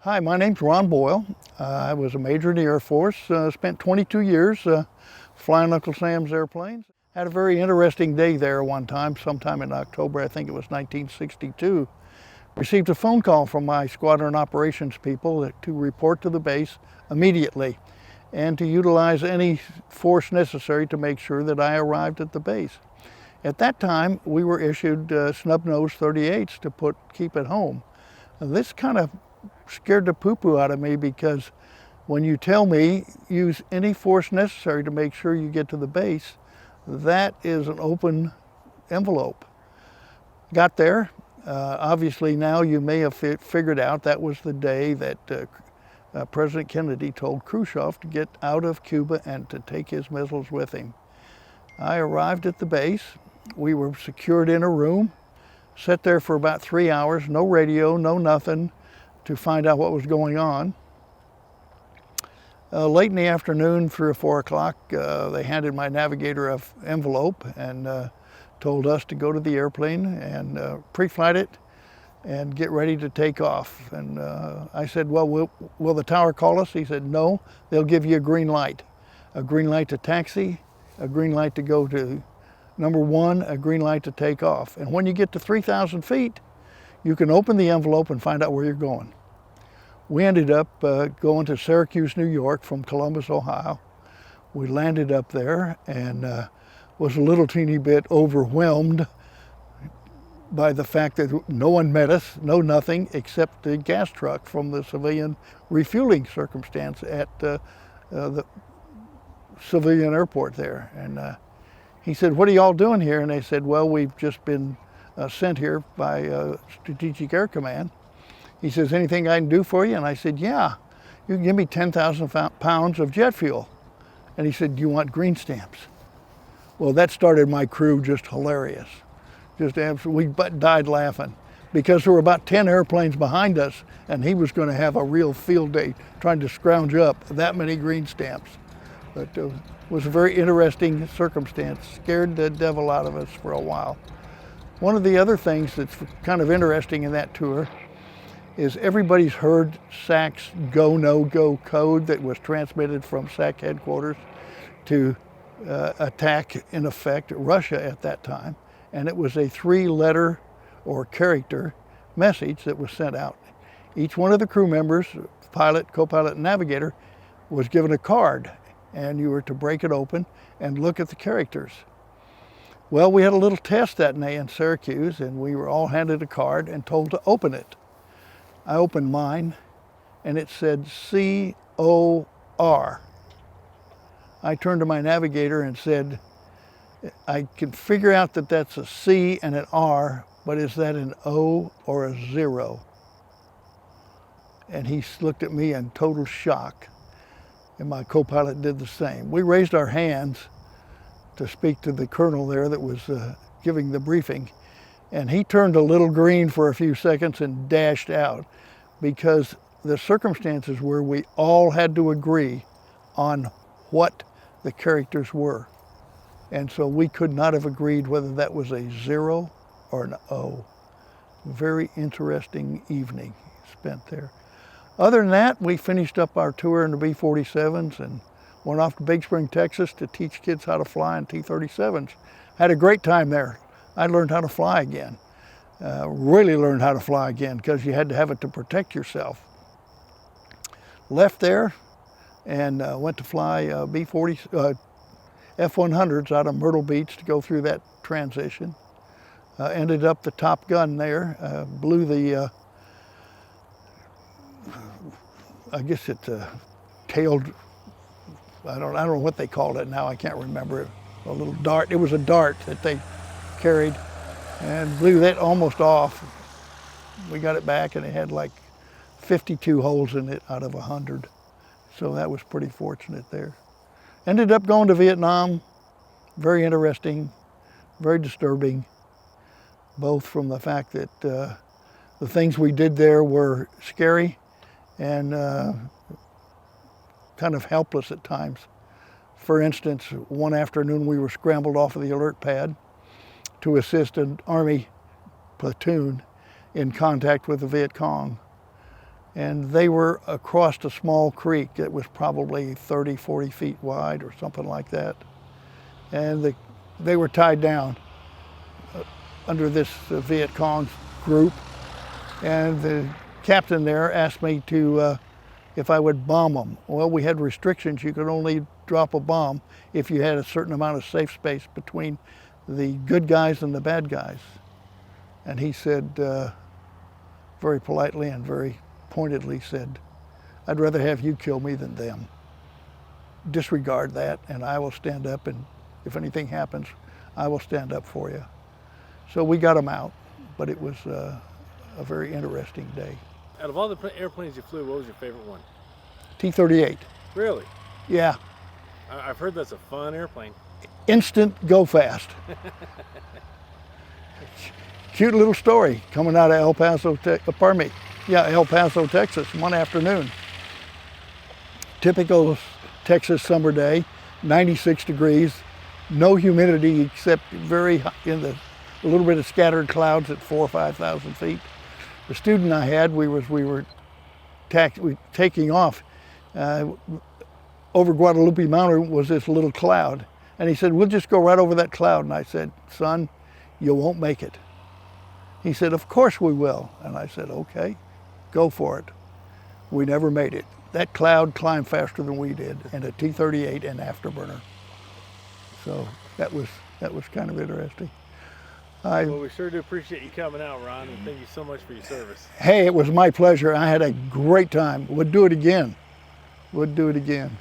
Hi, my name's Ron Boyle. I was a major in the Air Force, spent 22 years flying Uncle Sam's airplanes. Had a very interesting day there one time, sometime in October, I think it was 1962. Received a phone call from my squadron operations people to report to the base immediately and to utilize any force necessary to make sure that I arrived at the base. At that time, we were issued snub-nose 38s to keep at home. This kind of scared the poo-poo out of me, because when you tell me use any force necessary to make sure you get to the base, that is an open envelope. Got there. Obviously now you may have figured out that was the day that President Kennedy told Khrushchev to get out of Cuba and to take his missiles with him. I arrived at the base. We were secured in a room, sat there for about 3 hours, no radio, no nothing, to find out what was going on. Late in the afternoon, 3 or 4 o'clock, they handed my navigator an envelope and told us to go to the airplane and pre-flight it and get ready to take off. And I said, well, will the tower call us? He said, no, they'll give you a green light to taxi, a green light to go to number 1, a green light to take off. And when you get to 3,000 feet, you can open the envelope and find out where you're going. We ended up going to Syracuse, New York from Columbus, Ohio. We landed up there and was a little teeny bit overwhelmed by the fact that no one met us, no nothing, except the gas truck from the civilian refueling circumstance at the civilian airport there. And he said, what are y'all doing here? And they said, well, we've just been sent here by Strategic Air Command. He says, anything I can do for you? And I said, yeah, you can give me 10,000 pounds of jet fuel. And he said, do you want green stamps? Well, that started my crew just hilarious. Just absolutely, we died laughing, because there were about 10 airplanes behind us, and he was going to have a real field day trying to scrounge up that many green stamps. But it was a very interesting circumstance, scared the devil out of us for a while. One of the other things that's kind of interesting in that tour is everybody's heard SAC's go, no-go code that was transmitted from SAC headquarters to attack, in effect, Russia at that time. And it was a 3-letter or character message that was sent out. Each one of the crew members, pilot, co-pilot, and navigator, was given a card, and you were to break it open and look at the characters. Well, we had a little test that day in Syracuse, and we were all handed a card and told to open it. I opened mine, and it said C-O-R. I turned to my navigator and said, I can figure out that that's a C and an R, but is that an O or a 0? And he looked at me in total shock, and my co-pilot did the same. We raised our hands to speak to the colonel there that was giving the briefing, and he turned a little green for a few seconds and dashed out, because the circumstances were we all had to agree on what the characters were. And so we could not have agreed whether that was a 0 or an O. Very interesting evening spent there. Other than that, we finished up our tour in the B-47s and went off to Big Spring, Texas to teach kids how to fly in T-37s. Had a great time there. I learned how to fly again. Really learned how to fly again, because you had to have it to protect yourself. Left there and went to fly F-100s out of Myrtle Beach to go through that transition. Ended up the Top Gun there, blew the, I guess it tailed, I don't know what they called it now, I can't remember it. A little dart, it was a dart that they carried, and blew that almost off. We got it back and it had like 52 holes in it out of 100. So that was pretty fortunate there. Ended up going to Vietnam. Very interesting, very disturbing, both from the fact that the things we did there were scary and kind of helpless at times. For instance, one afternoon we were scrambled off of the alert pad to assist an Army platoon in contact with the Viet Cong. And they were across a small creek that was probably 30, 40 feet wide or something like that. And they were tied down under this Viet Cong group. And the captain there asked me to, if I would bomb them. Well, we had restrictions. You could only drop a bomb if you had a certain amount of safe space between the good guys and the bad guys. And he said, very politely and very pointedly said, I'd rather have you kill me than them. Disregard that, and I will stand up, and if anything happens, I will stand up for you. So we got them out, but it was a very interesting day. Out of all the airplanes you flew, what was your favorite one? T-38. Really? Yeah. I've heard that's a fun airplane. Instant, go fast. Cute little story coming out of El Paso, Texas one afternoon. Typical Texas summer day, 96 degrees, no humidity except very high in the a little bit of scattered clouds at 4,000 or 5,000 feet. The student I had, we were taking off. Over Guadalupe Mountain was this little cloud. And he said, we'll just go right over that cloud. And I said, son, you won't make it. He said, of course we will. And I said, okay, go for it. We never made it. That cloud climbed faster than we did, and a T-38 and afterburner. So that was kind of interesting. Well, we sure do appreciate you coming out, Ron, and thank you so much for your service. Hey, it was my pleasure. I had a great time. Would do it again. Would do it again.